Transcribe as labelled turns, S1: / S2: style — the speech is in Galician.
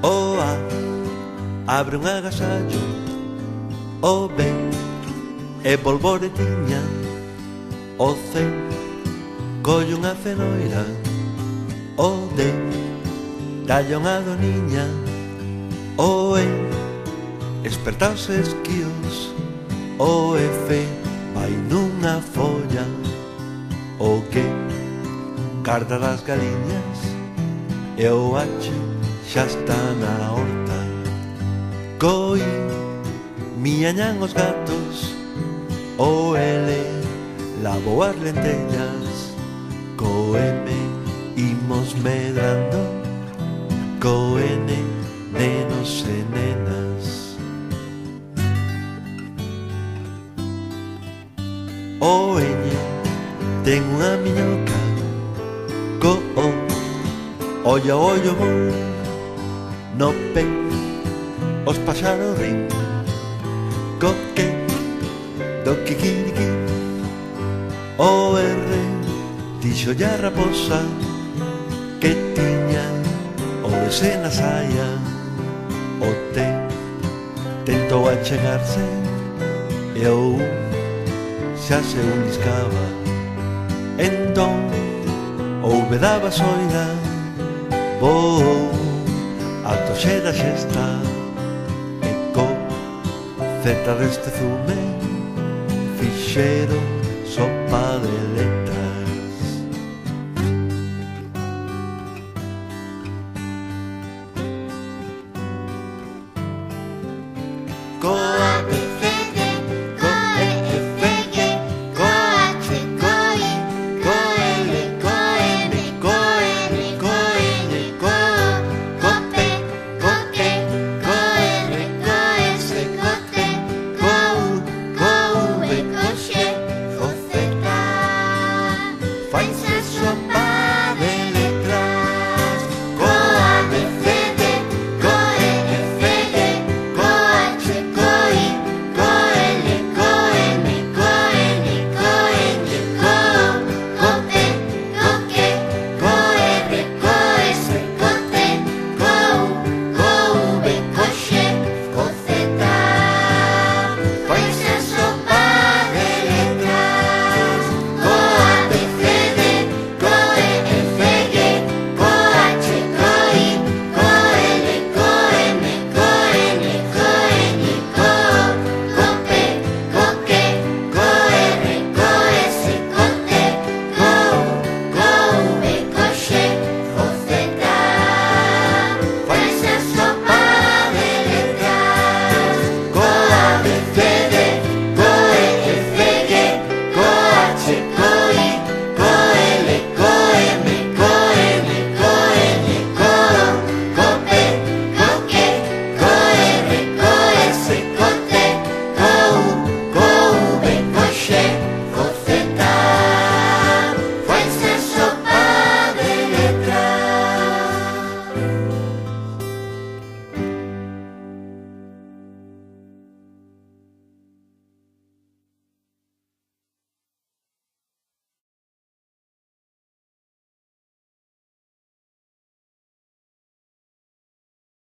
S1: O A abre un agasallo, o B é polvoretiña, o C colle unha cenoira, o D dalle unha doniña, o E esperta os esquíos, o F vai nunha folla, o G carda das galiñas, e o H xa está na horta. Co I miañan os gatos, o L lavo as lentellas, co M imos medrando, co N nenos e nenas. O Ñ ten unha miñoca, co O olla o ollo bon, no P os paxaros rin, co que do kikiriki, o R dixolle a raposa que tiña o ese na saia, o T tentou achegarse e o U xa se uniscaba, entón o V daba soira, voou ata o X da xesta, e co Z deste zume fixeron sopa de letra.